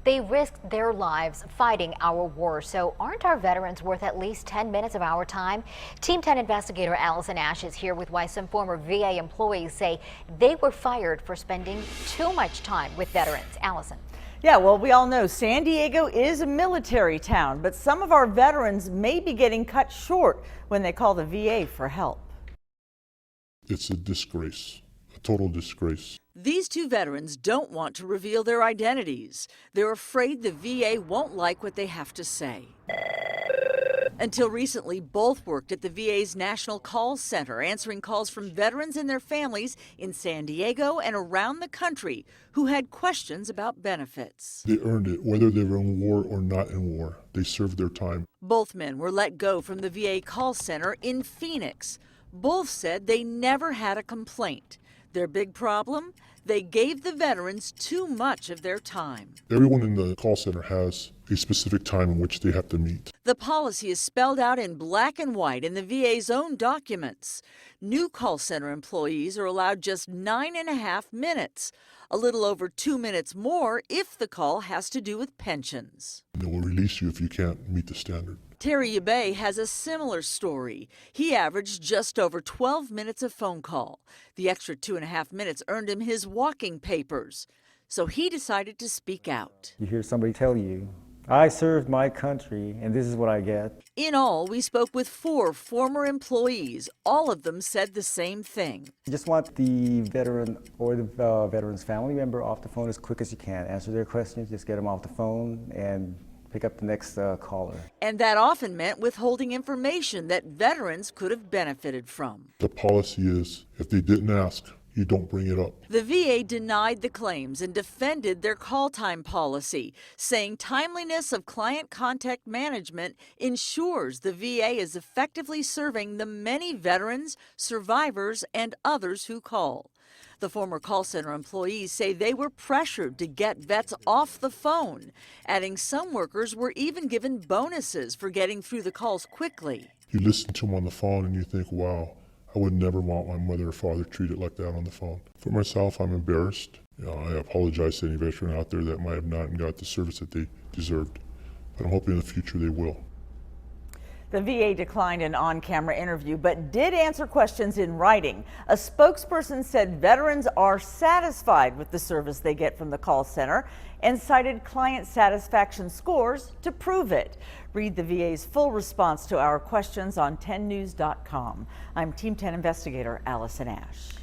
They risked their lives fighting our war. So aren't our veterans worth at least 10 minutes of our time? Team 10 investigator Allison Ash is here with why some former VA employees say they were fired for spending too much time with veterans. Allison. Yeah, well, we all know San Diego is a military town, but some of our veterans may be getting cut short when they call the VA for help. It's a disgrace, a total disgrace. These two veterans don't want to reveal their identities. They're afraid the VA won't like what they have to say. Until recently, both worked at the VA's National Call Center, answering calls from veterans and their families in San Diego and around the country who had questions about benefits. They earned it, whether they were in war or not in war. They served their time. Both men were let go from the VA call center in Phoenix. Both said they never had a complaint. Their big problem? They gave the veterans too much of their time. Everyone in the call center has a specific time in which they have to meet. The policy is spelled out in black and white in the VA's own documents. New call center employees are allowed just 9.5 minutes, a little over 2 minutes more if the call has to do with pensions. They will release you if you can't meet the standard. Terry Yabay has a similar story. He averaged just over 12 minutes of phone call. The extra 2.5 minutes earned him his walking papers. So he decided to speak out. You hear somebody tell you, I served my country and this is what I get. In all, we spoke with 4 former employees. All of them said the same thing. You just want the veteran or the veteran's family member off the phone as quick as you can. Answer their questions, just get them off the phone and pick up the next caller. And that often meant withholding information that veterans could have benefited from. The policy is, if they didn't ask, you don't bring it up. The VA denied the claims and defended their call time policy, saying timeliness of client contact management ensures the VA is effectively serving the many veterans, survivors, and others who call. The former call center employees say they were pressured to get vets off the phone, adding some workers were even given bonuses for getting through the calls quickly. You listen to them on the phone and you think, wow, I would never want my mother or father treated like that on the phone. For myself, I'm embarrassed. I apologize to any veteran out there that might have not got the service that they deserved, but I'm hoping in the future they will. The VA declined an on-camera interview, but did answer questions in writing. A spokesperson said veterans are satisfied with the service they get from the call center and cited client satisfaction scores to prove it. Read the VA's full response to our questions on 10news.com. I'm Team 10 investigator Allison Ash.